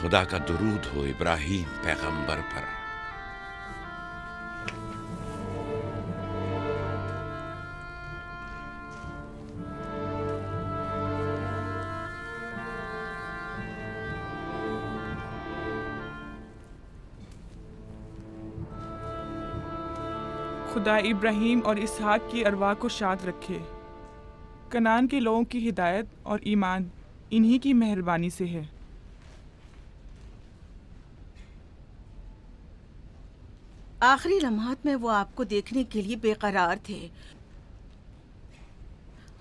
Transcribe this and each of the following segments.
खुदा का दुरूद हो इब्राहीम पैगंबर पर। खुदा इब्राहीम और इसहाक की अरवाह को शाद रखे। कनान के लोगों की हिदायत और ईमान इन्हीं की मेहरबानी से है। आखिरी लम्हात में वो आपको देखने के लिए बेकरार थे।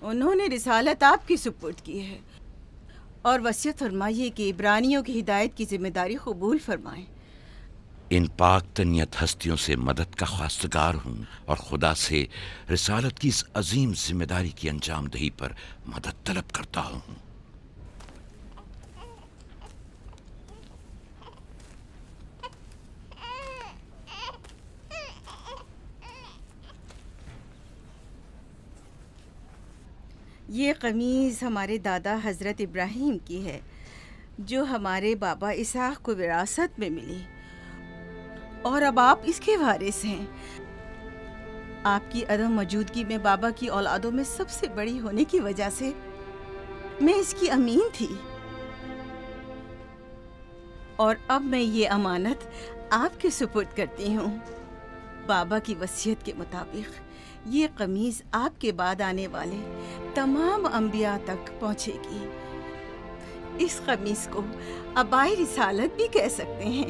उन्होंने रिसालत आपकी सुपुर्द की है और वसीयत फरमाइए कि इब्रानियों की हिदायत की जिम्मेदारी कबूल फरमाएं। इन पाक तनियत हस्तियों से मदद का ख्वास्तगार हूँ और खुदा से रिसालत की इस अजीम जिम्मेदारी की अंजाम दही पर मदद तलब करता हूँ। ये कमीज़ हमारे दादा हज़रत इब्राहीम की है, जो हमारे बाबा इसहाक को विरासत में मिली, और अब आप इसके वारिस हैं। आपकी अदम मौजूदगी में बाबा की औलादों में सबसे बड़ी होने की वजह से मैं इसकी अमीन थी, और अब मैं ये अमानत आपके सुपुर्द करती हूँ। बाबा की वसीयत के मुताबिक ये कमीज आपके बाद आने वाले तमाम अंबिया तक पहुँचेगी। इस कमीज को अबाई रिसालत भी कह सकते हैं।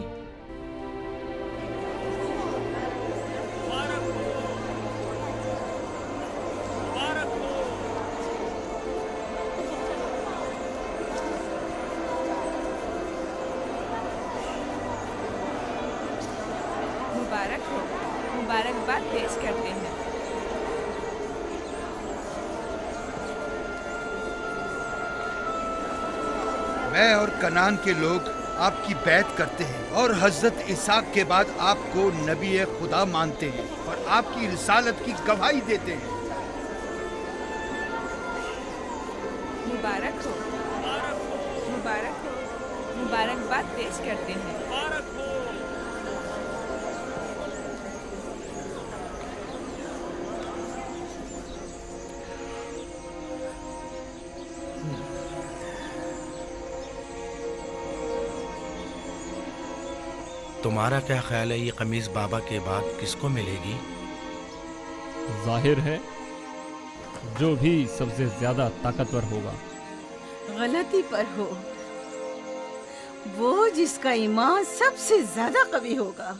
मुबारक हो, मुबारकबाद पेश करते हैं। मैं और कनान के लोग आपकी बैत करते हैं और हजरत इसहाक के बाद आपको नबी खुदा मानते हैं और आपकी रिसालत की गवाही देते हैं। मुबारक हो, मुबारक हो, मुबारकबाद पेश करते हैं। तुम्हारा क्या ख्याल है, ये कमीज बाबा के बाद किसको मिलेगी? जाहिर है जो भी सबसे ज्यादा ताकतवर होगा। गलती पर हो, वो जिसका ईमान सबसे ज्यादा कवी होगा।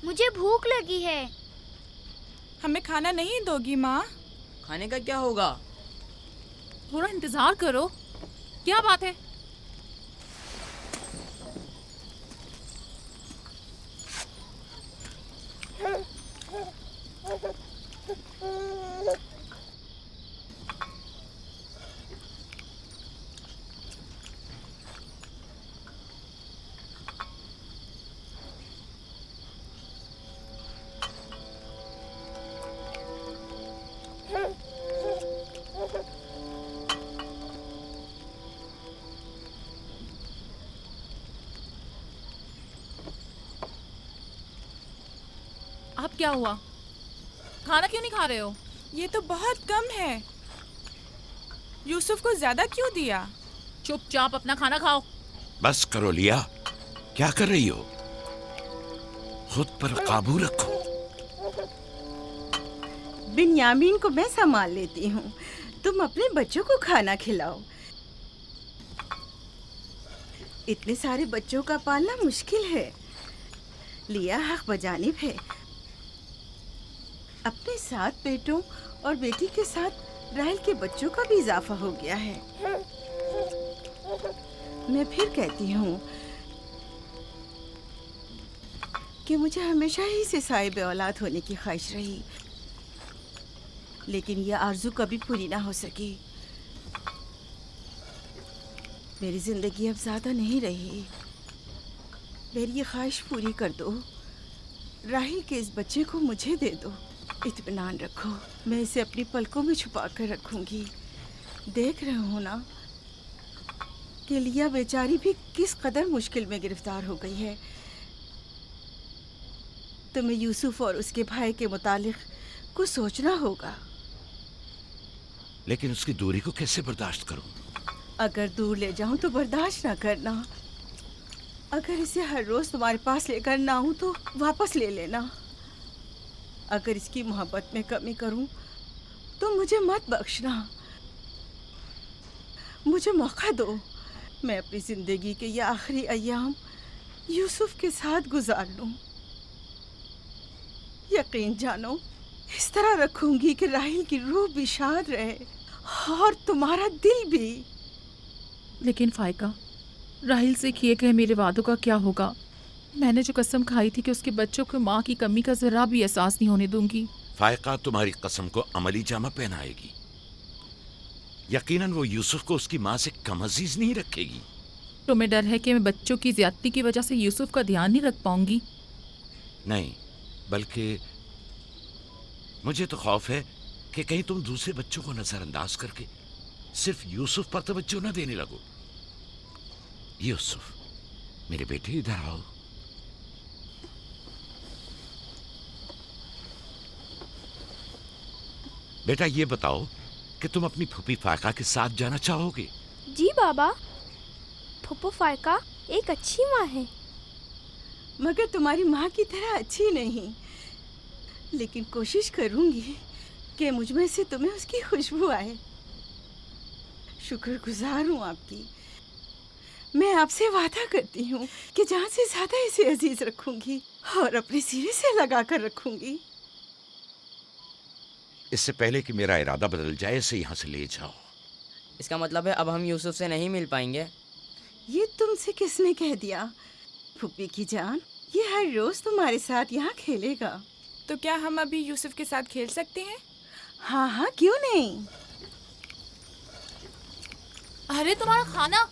मुझे भूख लगी है। हमें खाना नहीं दोगी माँ? खाने का क्या होगा? थोड़ा इंतजार करो। क्या बात है? अब क्या हुआ? खाना क्यों नहीं खा रहे हो? ये तो बहुत कम है। यूसुफ को ज्यादा क्यों दिया? चुपचाप अपना खाना खाओ। बस करो लिया, क्या कर रही हो? खुद पर काबू रखो। बिन्यामीन को मैं संभाल लेती हूँ, तुम अपने बच्चों को खाना खिलाओ। इतने सारे बच्चों का पालना मुश्किल है। लिया हक बजानिब है। अपने 7 बेटों और बेटी के साथ राहेल के बच्चों का भी इजाफा हो गया है। मैं फिर कहती हूँ कि मुझे हमेशा ही से साहिब औलाद होने की ख्वाहिश रही, लेकिन यह आरज़ू कभी पूरी ना हो सकी। मेरी जिंदगी अब ज़्यादा नहीं रही। मेरी ये ख्वाहिश पूरी कर दो। राहिल के इस बच्चे को मुझे दे दो। इत्मीनान रखो, मैं इसे अपनी पलकों में छुपा कर रखूंगी। देख रहे हो ना कि लिया बेचारी भी किस कदर मुश्किल में गिरफ्तार हो गई है। तुम्हें यूसुफ और उसके भाई के मुतालिक कुछ सोचना होगा। लेकिन उसकी दूरी को कैसे बर्दाश्त करूं? अगर दूर ले जाऊं तो बर्दाश्त ना करना। अगर इसे हर रोज तुम्हारे पास लेकर ना आऊं तो वापस ले लेना। अगर इसकी मोहब्बत में कमी करूं तो मुझे मत बख्शना। मुझे मौका दो, मैं अपनी जिंदगी के ये आखिरी अय्याम यूसुफ के साथ गुजार लूं। यकीन जानो, इस तरह रखूंगी कि राहिल की रूह भी शाद रहे और तुम्हारा दिल भी। लेकिन फाइका, राहिल से किए गए मेरे वादों का क्या होगा? मैंने जो कसम खाई थी कि उसके बच्चों को माँ की कमी का जरा भी एहसास नहीं होने दूंगी। फायका तुम्हारी कसम को अमली जामा पहनाएगी। यकीनन वो यूसुफ को उसकी माँ से कम अजीज नहीं रखेगी। तुम्हें डर है कि मैं बच्चों की ज्यादती की वजह से यूसुफ का ध्यान नहीं रख पाऊंगी? नहीं, बल्कि मुझे तो खौफ है कि कहीं तुम दूसरे बच्चों को नजरअंदाज करके सिर्फ यूसुफ पर तवज्जो न देने लगो। यूसुफ, मेरे बेटे, इधर आओ। बेटा, ये बताओ कि तुम अपनी फूफी फायका के साथ जाना चाहोगे? जी बाबा, फूफो फायका एक अच्छी माँ है। मगर तुम्हारी माँ की तरह अच्छी नहीं, लेकिन कोशिश करूंगी कि मुझ में से तुम्हें उसकी खुशबू आए। शुक्रगुजार हूँ आपकी। मैं आपसे वादा करती हूँ कि जान से ज्यादा इसे अजीज रखूंगी और अपने सीने से लगा कर रखूंगी। इससे पहले कि मेरा इरादा बदल जाए, इसे यहाँ से ले जाओ। इसका मतलब है अब हम यूसुफ से नहीं मिल पाएंगे? ये तुमसे किसने कह दिया? फूफी की जान, ये हर रोज तुम्हारे साथ यहाँ खेलेगा। तो क्या हम अभी यूसुफ के साथ खेल सकते हैं? हाँ हाँ, क्यों नहीं। अरे तुम्हारा खाना,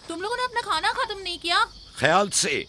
तुम लोगों ने अपना खाना खत्म नहीं किया? ख्याल से।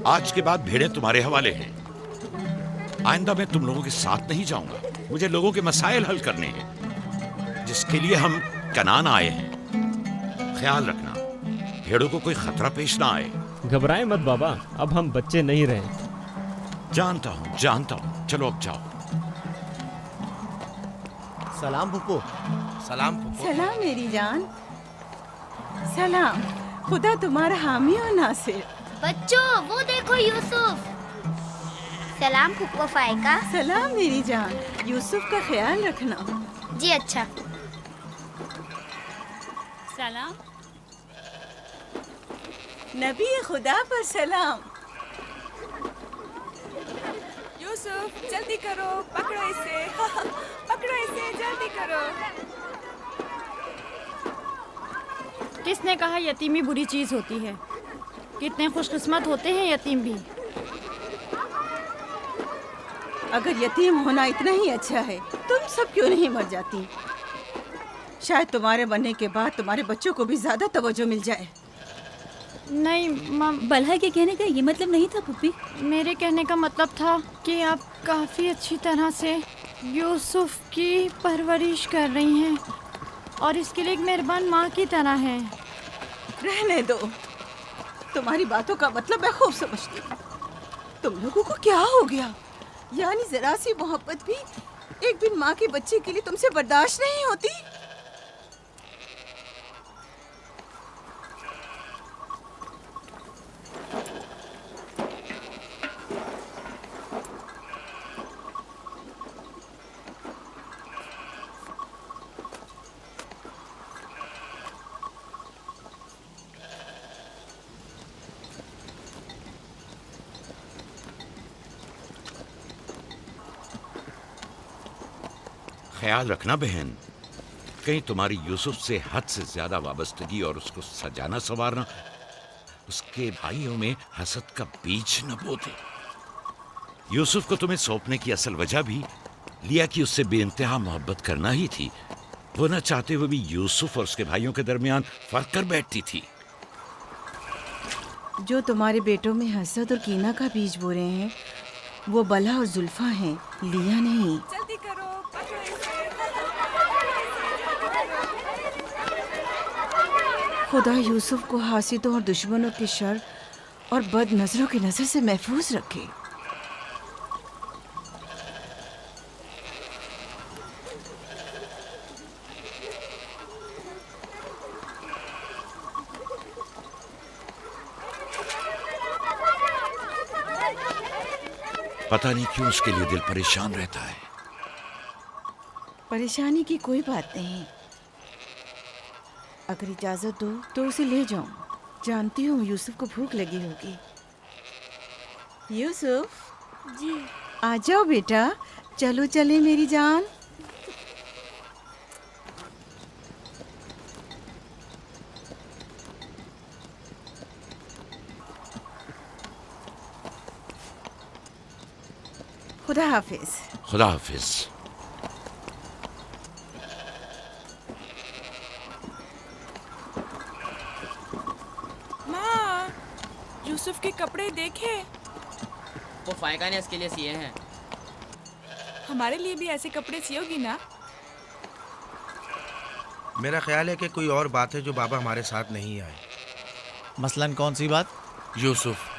आज के बाद भेड़ें तुम्हारे हवाले हैं। आइंदा मैं तुम लोगों के साथ नहीं जाऊंगा। मुझे लोगों के मसाइल हल करने हैं, जिसके लिए हम कनान आए हैं। ख्याल रखना भेड़ों को कोई खतरा पेश ना आए। घबराए मत बाबा, अब हम बच्चे नहीं रहे। जानता हूँ। चलो अब जाओ। सलाम फुप्पो। सलाम फुप्पो। सलाम मेरी जान। सलाम। खुदा तुम्हारा हामी और नासिर। बच्चों वो देखो यूसुफ। सलाम फुप्पो फाइका। सलाम मेरी जान। यूसुफ का ख्याल रखना। जी अच्छा। सलाम। नबी खुदा पर सलाम। यूसुफ जल्दी करो, पकड़ो इसे। पकड़ो इसे, जल्दी करो। किसने कहा यतीमी बुरी चीज होती है? कितने खुशकिस्मत होते हैं यतीम भी। अगर यतीम होना इतना ही अच्छा है, तुम सब क्यों नहीं मर जाती? शायद तुम्हारे बनने के बाद तुम्हारे बच्चों को भी ज्यादा तवज्जो मिल जाए। नहीं मम, बलहा के कहने का ये मतलब नहीं था पुप्पी। मेरे कहने का मतलब था कि आप काफ़ी अच्छी तरह से यूसुफ की परवरिश कर रही हैं और इसके लिए एक मेहरबान माँ की तरह हैं। रहने दो, तुम्हारी बातों का मतलब मैं खूब समझती हूँ। तुम लोगों को क्या हो गया? यानी जरा सी मोहब्बत भी एक बिन माँ के बच्चे के लिए तुमसे बर्दाश्त नहीं होती? ख्याल रखना बहन, कहीं तुम्हारी यूसुफ से हद से ज्यादा वाबस्तगी और उसको सजाना संवारना उसके भाइयों में हसद का बीज न बो दे। यूसुफ को तुम्हें सौंपने की असल वजह भी लिया कि उससे बेइंतहा मोहब्बत करना ही थी। वो न चाहते हुए भी यूसुफ और उसके भाइयों के दरमियान फर्क कर बैठती थी। जो तुम्हारे बेटों में हसद और कीना का बीज बो रहे हैं, वो बला और जुल्फा हैं, लिया नहीं। जल्दी करो, पकड़ो इसे। खुदा यूसुफ को हासिदों और दुश्मनों के शर और बद नजरों की नजर से महफूज रखे। पता नहीं क्यों उसके लिए दिल परेशान रहता है। परेशानी की कोई बात नहीं। अगर इजाजत दो तो उसे ले जाऊं। जानती हूँ यूसुफ को भूख लगी होगी। यूसुफ जी आ जाओ बेटा, चलो चले मेरी जान। खुदा हाफिज। खुदा हाफिज। माँ, यूसुफ के कपड़े देखे। वो फायका ने इसके लिए सिए हैं। हमारे लिए भी ऐसे कपड़े सियोगी ना? मेरा ख्याल है कि कोई और बात है जो बाबा हमारे साथ नहीं आए। मसलन कौन सी बात? यूसुफ।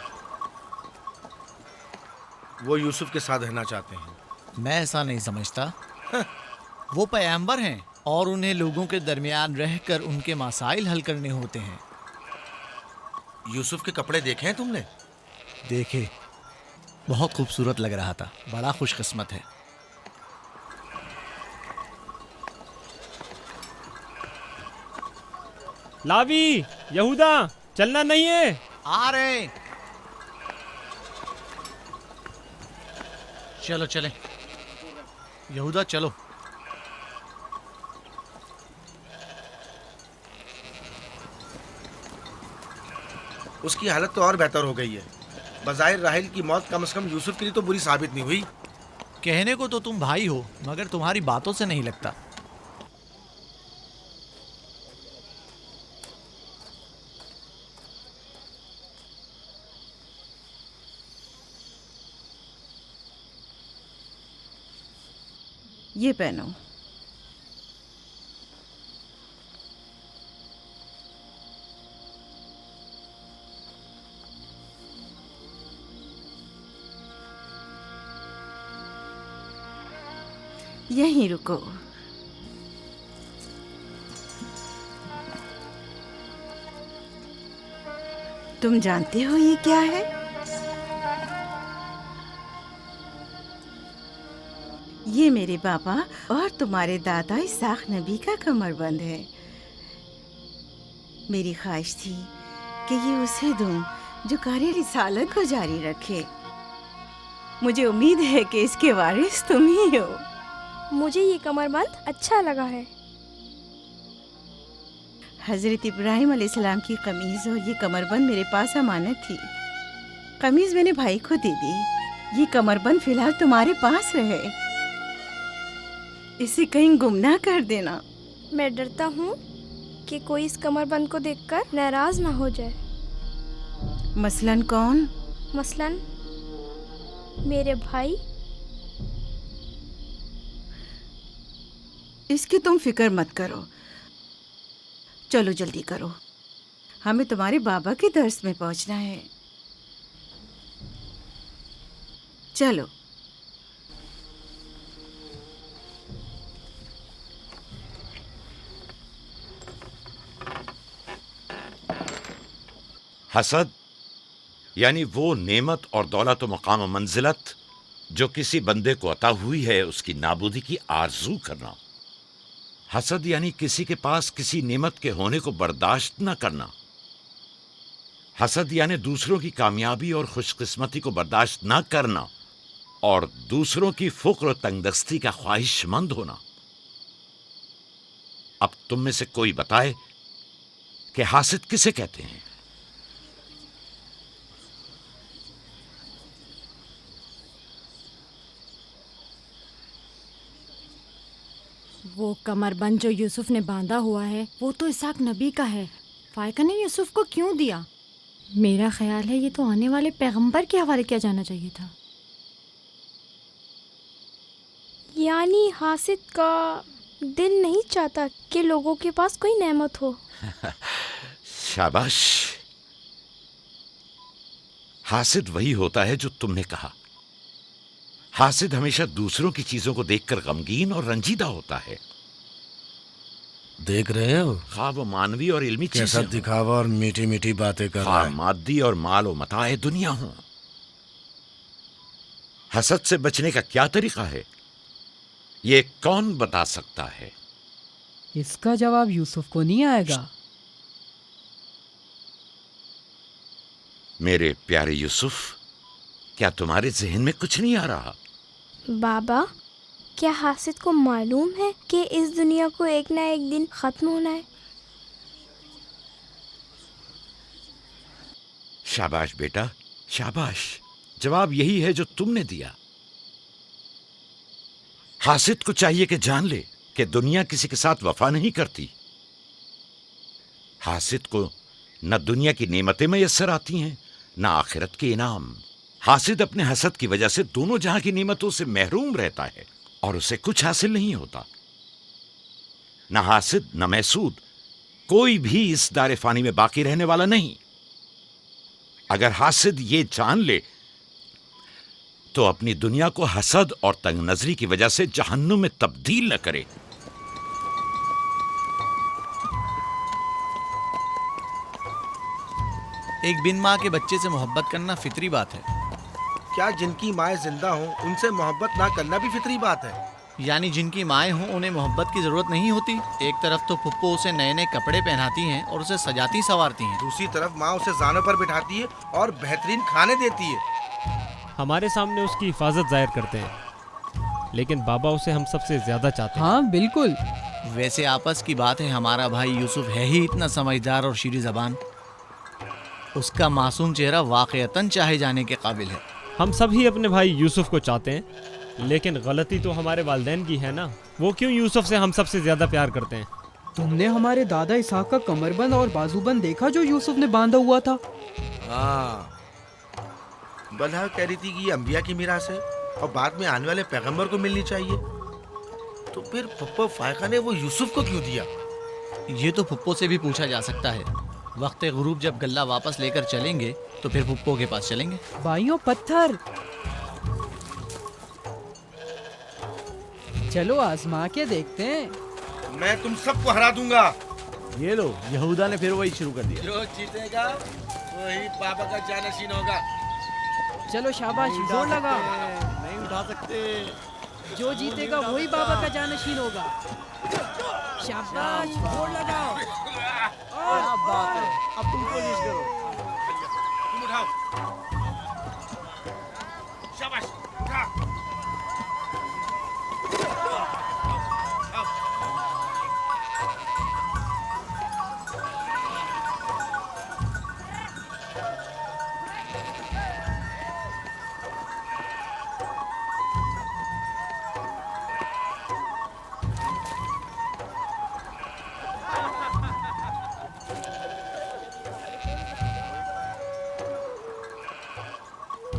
वो यूसुफ के साथ रहना चाहते हैं। मैं ऐसा नहीं समझता। वो पैगंबर हैं और उन्हें लोगों के दरमियान रहकर उनके मसाइल हल करने होते हैं। यूसुफ के कपड़े देखे हैं तुमने? देखे, बहुत खूबसूरत लग रहा था। बड़ा खुशकिस्मत है। लावी, यहूदा, चलना नहीं है। आ रहे। चलो चले यहूदा, चलो। उसकी हालत तो और बेहतर हो गई है। बज़ाहिर राहिल की मौत कम से कम यूसुफ के लिए तो बुरी साबित नहीं हुई। कहने को तो तुम भाई हो, मगर तुम्हारी बातों से नहीं लगता। ये पहनो। यहीं रुको। तुम जानते हो ये क्या है? ये मेरे बाबा और तुम्हारे दादा इसाक नबी का कमरबंद है। मेरी ख्वाहिश थी कि ये उसे दूं जो कार्य रिसालत को जारी रखे। मुझे उम्मीद है कि इसके वारिस तुम ही हो। मुझे ये कमरबंद अच्छा लगा है। हजरत इब्राहिम अलैहिस्सलाम की कमीज और ये कमरबंद मेरे पास अमानत थी। कमीज मैंने भाई को दे दी। ये कमरबंद फिलहाल तुम्हारे पास रहे। इसे कहीं गुम ना कर देना। मैं डरता हूँ कि कोई इस कमरबंद को देखकर नाराज ना हो जाए। मसलन कौन? मसलन मेरे भाई। इसकी तुम फिक्र मत करो। चलो जल्दी करो, हमें तुम्हारे बाबा के दर्स में पहुंचना है। चलो। हसद यानी वो नेमत और दौलत व मकाम व मंजिलत जो किसी बंदे को अता हुई है, उसकी नाबूदी की आरजू करना। हसद यानी किसी के पास किसी नेमत के होने को बर्दाश्त न करना। हसद यानी दूसरों की कामयाबी और खुशकिस्मती को बर्दाश्त न करना और दूसरों की फुक्र और तंगदस्ती का ख्वाहिशमंद होना। अब तुम में से कोई बताए कि हासिद किसे कहते हैं? वो कमरबंद जो यूसुफ ने बांधा हुआ है वो तो इसाक नबी का है। फायका ने यूसुफ को क्यों दिया? मेरा ख्याल है ये तो आने वाले पैगंबर के हवाले किया जाना चाहिए था। यानी हासिद का दिल नहीं चाहता कि लोगों के पास कोई नेमत हो। शाबाश। हासिद वही होता है जो तुमने कहा। हासिद हमेशा दूसरों की चीजों को देखकर गमगीन और रंजीदा होता है। देख रहे हो खा वो मानवी और इल्मी कैसा चीजें दिखावा और मीठी मीठी बातें कर रहा है। मादी और माल व मताए दुनिया हो। हसद से बचने का क्या तरीका है, ये कौन बता सकता है? इसका जवाब यूसुफ को नहीं आएगा। मेरे प्यारे यूसुफ, क्या तुम्हारे जहन में कुछ नहीं आ रहा? बाबा, क्या हासिद को मालूम है कि इस दुनिया को एक ना एक दिन खत्म होना है? शाबाश बेटा, शाबाश। जवाब यही है जो तुमने दिया। हासिद को चाहिए कि जान ले कि दुनिया किसी के साथ वफा नहीं करती। हासिद को न दुनिया की नेमतें मैसर आती हैं, न आखिरत के इनाम। हासिद अपने हसद की वजह से दोनों जहां की नेमतों से महरूम रहता है और उसे कुछ हासिल नहीं होता। न हासिद न महसूद, कोई भी इस दारे फानी में बाकी रहने वाला नहीं। अगर हासिद ये जान ले तो अपनी दुनिया को हसद और तंग नजरी की वजह से जहन्नुम में तब्दील न करे। एक बिन माँ के बच्चे से मोहब्बत करना फितरी बात है। क्या जिनकी माएँ जिंदा हों उनसे मोहब्बत ना करना भी फितरी बात है? यानी जिनकी माएँ हों उन्हें मोहब्बत की जरूरत नहीं होती। एक तरफ तो पुप्पो उसे नए नए कपड़े पहनाती हैं और उसे सजाती संवारती हैं, दूसरी तरफ माँ उसे जानों पर बिठाती है और बेहतरीन खाने देती है। हमारे सामने उसकी हिफाजत जाहिर करते हैं, लेकिन बाबा उसे हम सबसे ज्यादा चाहते हैं। हाँ बिल्कुल। वैसे आपस की बात है, हमारा भाई यूसुफ है ही इतना समझदार और शीरी ज़बान। उसका मासूम चेहरा वाकईतन चाहे जाने के काबिल है। हम सभी अपने भाई यूसुफ को चाहते हैं, लेकिन गलती तो हमारे वालिदैन की है ना। वो क्यों यूसुफ से हम सबसे ज्यादा प्यार करते हैं? तुमने हमारे दादा इसाक का कमरबंद और बाजूबंद देखा जो यूसुफ ने बांधा हुआ था? हाँ, बल्हा कह रही थी कि ये अंबिया की मीरास है और बाद में आने वाले पैगंबर को मिलनी चाहिए। तो फिर फुप्पो फायका ने वो यूसुफ को क्यों दिया? ये तो फुप्पो से भी पूछा जा सकता है। वक्त गुरूब जब गल्ला वापस लेकर चलेंगे तो फिर फुप्पो के पास चलेंगे। भाइयों पत्थर, चलो आजमा के देखते हैं। मैं तुम सबको हरा दूंगा। ये लो, यहूदा ने फिर वही शुरू कर दिया। जो जीतेगा वही बाबा का जानशीन होगा। चलो शाबाश, जोर लगाओ। नहीं उठा सकते। जो जीतेगा वही बाबा का जानशीन होगा। शाबाश, जोर लगाओ। क्या बात है, अब तुम कोशिश करो। तुम उठाओ। शाबाश, उठा।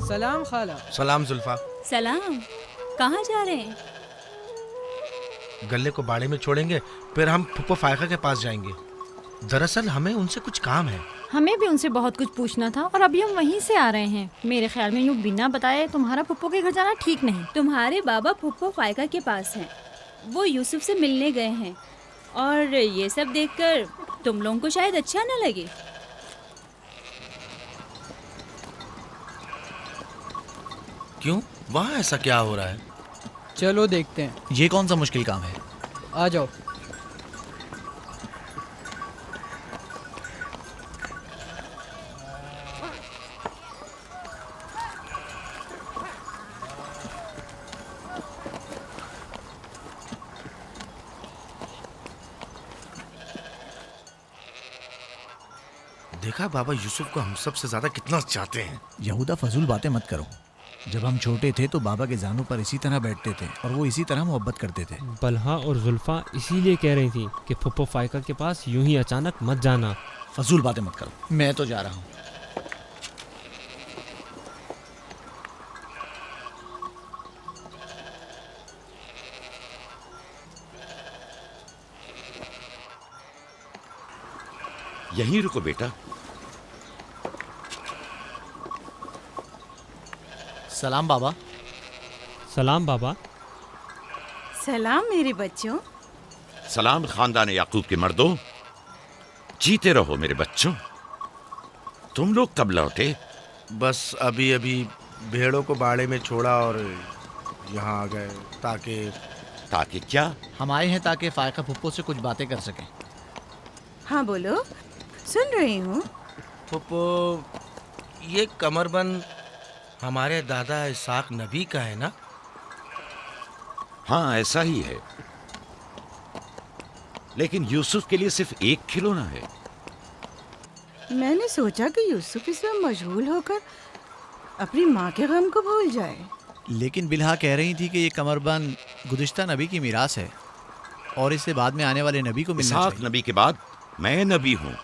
सलाम खाला। सलाम जुल्फा। सलाम। कहाँ जा रहे हैं? गल्ले को बाड़े में छोड़ेंगे, फिर हम फुप्पो फायका के पास जाएंगे। दरअसल हमें उनसे कुछ काम है। हमें भी उनसे बहुत कुछ पूछना था और अभी हम वहीं से आ रहे हैं। मेरे ख्याल में यूँ बिना बताए तुम्हारा फुप्पो के घर जाना ठीक नहीं। तुम्हारे बाबा फुप्पो फायका के पास हैं। वो यूसुफ से मिलने गए हैं और ये सब देखकर तुम लोगों को शायद अच्छा न लगे। क्यों? वहाँ ऐसा क्या हो रहा है? चलो देखते हैं। ये कौन सा मुश्किल काम है? आ जाओ। देखा बाबा यूसुफ को हम सबसे ज्यादा कितना चाहते हैं। यहूदा फजूल बातें मत करो। जब हम छोटे थे तो बाबा के जानों पर इसी तरह बैठते थे और वो इसी तरह मोहब्बत करते थे। बलहा और जुल्फा इसीलिए कह रही थी कि फुप्पो फायका के पास यूं ही अचानक मत जाना। फजूल बातें मत करो, मैं तो जा रहा हूँ। यहीं रुको बेटा। सलाम बाबा। सलाम बाबा। सलाम मेरे बच्चों। सलाम खानदान याकूब के मर्दों। जीते रहो मेरे बच्चों। तुम लोग कब लौटे? बस अभी अभी भेड़ों को बाड़े में छोड़ा और यहाँ आ गए। ताकि क्या? हम आए हैं ताकि फायका फुप्पो से कुछ बातें कर सकें। हाँ बोलो, सुन रही हूँ। फुप्पो, ये कमरबंद हमारे दादा इसाक नबी का है ना? हाँ ऐसा ही है, लेकिन यूसुफ के लिए सिर्फ एक खिलौना है। मैंने सोचा कि यूसुफ इसमें मशगूल होकर अपनी माँ के गम को भूल जाए। लेकिन बिलहा कह रही थी कि ये कमरबंद गुज़िश्ता नबी की मीरास है और इससे बाद में आने वाले नबी को मिलना चाहिए। इसाक नबी के बाद मैं नबी हूँ।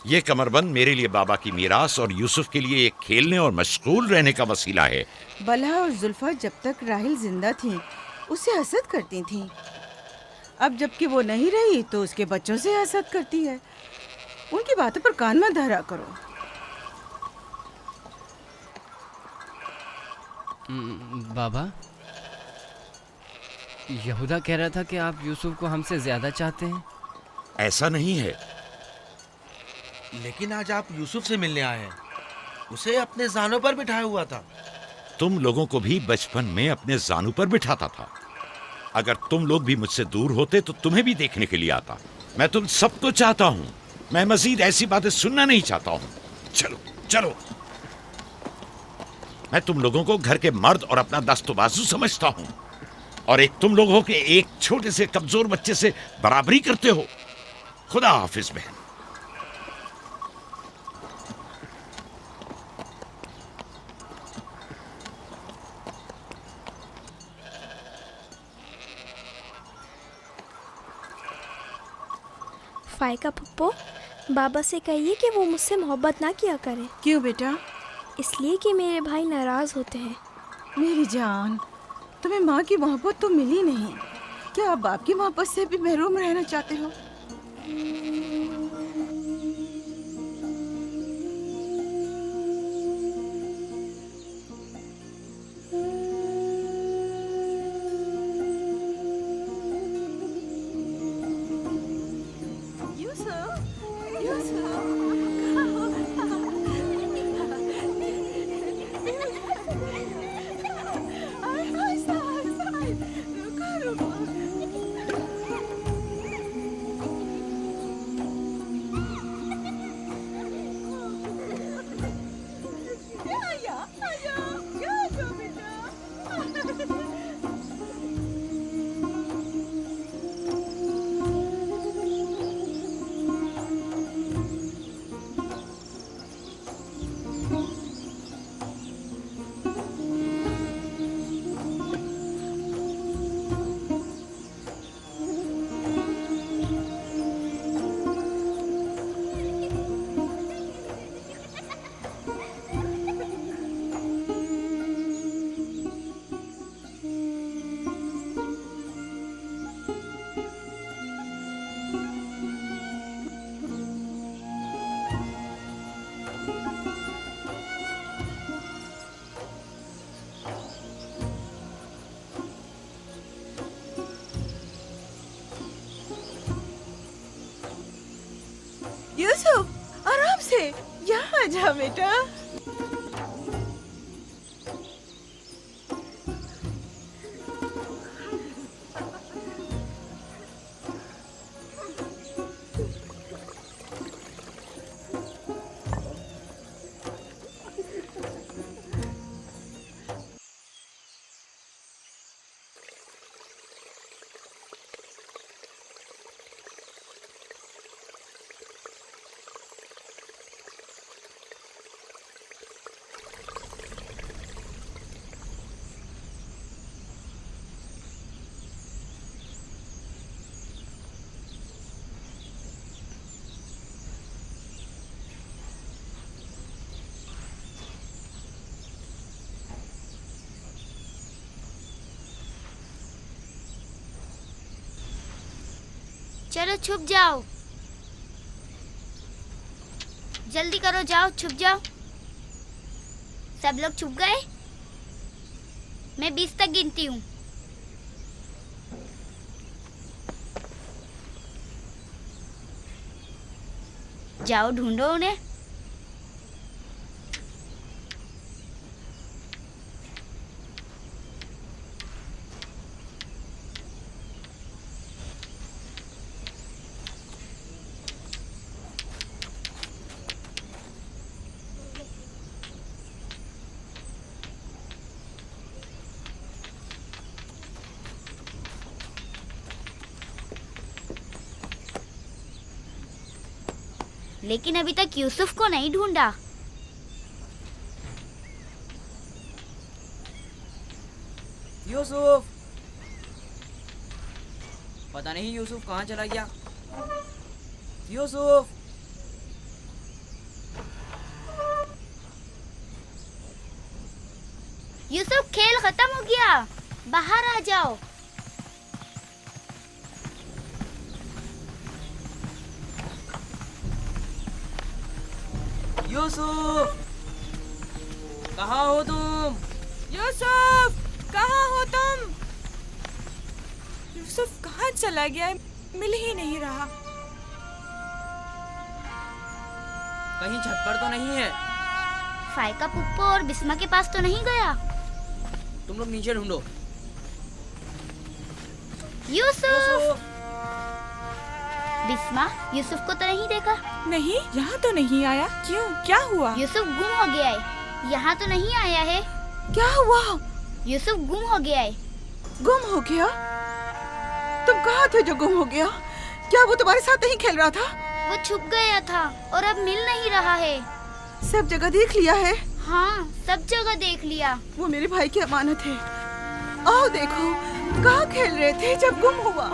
ये कमरबंद मेरे लिए बाबा की मीरास और यूसुफ के लिए एक खेलने और मशगूल रहने का वसीला है। बलहा और जुल्फा जब तक राहिल जिंदा थी उससे हसद करती थीं। अब जबकि वो नहीं रही तो उसके बच्चों से हसद करती है। उनकी बातों पर कान मत धरा करो। बाबा, यहूदा कह रहा था कि आप यूसुफ को हमसे ज्यादा चाहते हैं। ऐसा नहीं है। लेकिन आज आप यूसुफ से मिलने आए हैं। उसे अपने जानों पर बिठाया हुआ था। तुम लोगों को भी बचपन में अपने जानू पर बिठाता था। अगर तुम लोग भी मुझसे दूर होते तो तुम्हें भी देखने के लिए आता। मैं तुम सबको चाहता हूँ। मैं मजीद ऐसी बातें सुनना नहीं चाहता हूँ। चलो चलो। मैं तुम लोगों को घर के मर्द और अपना दस्तबाजू समझता हूँ, और एक तुम लोग हो कि एक छोटे से कमजोर बच्चे से बराबरी करते हो। खुदा हाफिज बहन। फायका पप्पो, बाबा से कहिए कि वो मुझसे मोहब्बत ना किया करे। क्यों बेटा? इसलिए कि मेरे भाई नाराज होते हैं। मेरी जान, तुम्हें माँ की मोहब्बत तो मिली नहीं। क्या आप बाप की मोहब्बत से भी महरूम रहना चाहते हो? यूसुफ, आराम से, यहाँ आ जा बेटा। चलो छुप जाओ, जल्दी करो, जाओ छुप जाओ। सब लोग छुप गए? मैं 20 तक गिनती हूँ। जाओ ढूंढो उन्हें। लेकिन अभी तक यूसुफ को नहीं ढूंढा। यूसुफ, पता नहीं यूसुफ कहाँ चला गया। यूसुफ, यूसुफ, खेल खत्म हो गया, बाहर आ जाओ। यूसुफ, कहाँ हो तुम? यूसुफ, कहाँ हो तुम? यूसुफ कहाँ चला गया है? मिल ही नहीं रहा। कहीं छत पर तो नहीं है? फाइका पुप्पो और बिस्मा के पास तो नहीं गया? तुम लोग नीचे ढूंढो। यूसुफ! बिस्मा, यूसुफ को तो नहीं देखा? नहीं, यहाँ तो नहीं आया। क्यों, क्या हुआ? यूसुफ गुम हो गया है, यहाँ तो नहीं आया है। क्या हुआ? यूसुफ गुम हो गया है। गुम हो गया? तुम कहाँ थे जो गुम हो गया? क्या वो तुम्हारे साथ नहीं खेल रहा था? वो छुप गया था और अब मिल नहीं रहा है। सब जगह देख लिया है? हाँ, सब जगह देख लिया। वो मेरे भाई की अमानत है। आओ देखो, कहाँ खेल रहे थे जब गुम हुआ?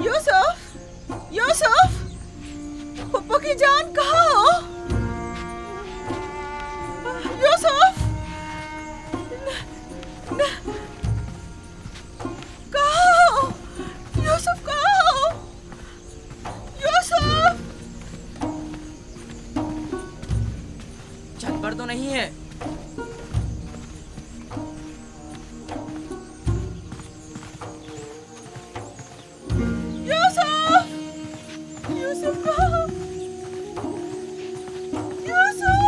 यूसुफ, यूसुफ, पप्पू की जान कहाँ हो? यूसुफ, छत पर तो नहीं है? यूसुफ! यूसुफ कहाँ? यूसुफ!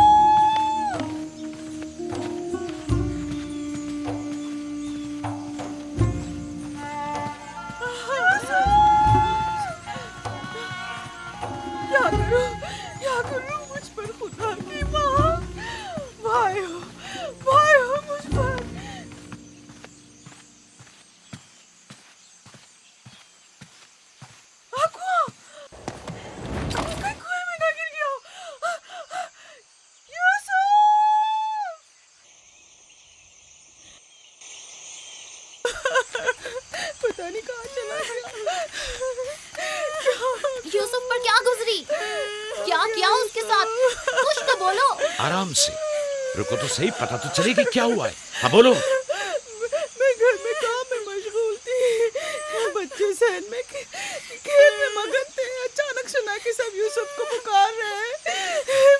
क्या करूं मुझ पर खुदा की माँ, भाई हो मुझ पर। कुएं में ना गिर गया। यूसुफ! पता नहीं कहाँ चला गया। यूसुफ पर क्या गुजरी? क्या किया उसके साथ? कुछ तो बोलो। आराम से रुको तो सही, पता तो चले कि क्या हुआ है। हाँ बोलो। मैं घर में काम में मशगूल थी, बच्चे सहन में खेल में मगन थे। अचानक सुना कि सब यूसुफ को पुकार रहे हैं।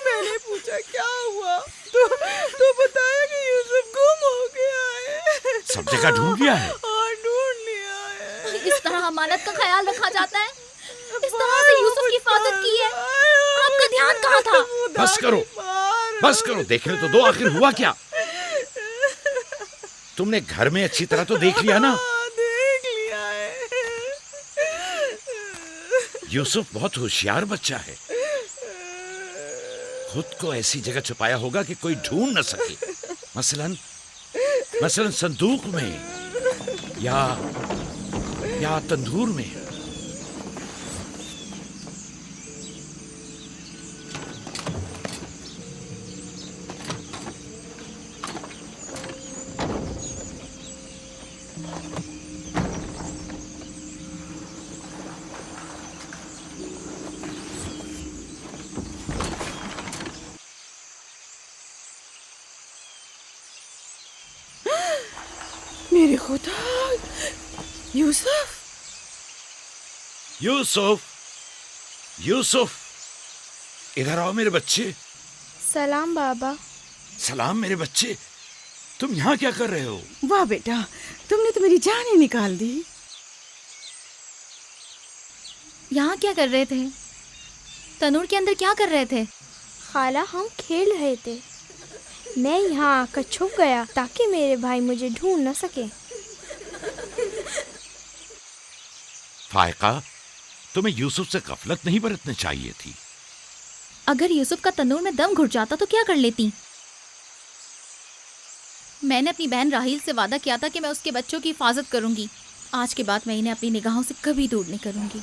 मैंने पूछा क्या हुआ, तो बताया कि यूसुफ गुम हो गया है। सब जगह ढूंढ लिया है? हाँ, ढूंढ लिया है। इस तरह अमानत का ख्याल रखा जाता है? इस तरह से यूसुफ की हिफाजत की है? आपका ध्यान कहाँ था? बस करो, देखने तो दो, आखिर हुआ क्या? तुमने घर में अच्छी तरह तो देख लिया ना? देख लिया है। यूसुफ बहुत होशियार बच्चा है, खुद को ऐसी जगह छुपाया होगा कि कोई ढूंढ न सके। मसलन संदूक में या तंदूर में। मेरे खुदा, यूसुफ! यूसुफ, इधर आओ मेरे बच्चे। सलाम बाबा। सलाम मेरे बच्चे, तुम यहाँ क्या कर रहे हो? वाह बेटा, तुमने तो मेरी जान ही निकाल दी। यहाँ क्या कर रहे थे? तनूर के अंदर क्या कर रहे थे? खाला, हम खेल रहे थे। मैं यहाँ आकर छुप गया ताकि मेरे भाई मुझे ढूंढ न सके। फायका, तुम्हें यूसुफ से गफलत नहीं बरतनी चाहिए थी। अगर यूसुफ का तनूर में दम घुट जाता तो क्या कर लेती? मैंने अपनी बहन राहील से वादा किया था कि मैं उसके बच्चों की हिफाजत करूंगी। आज के बाद मैं इन्हें अपनी निगाहों से कभी दूर नहीं करूंगी।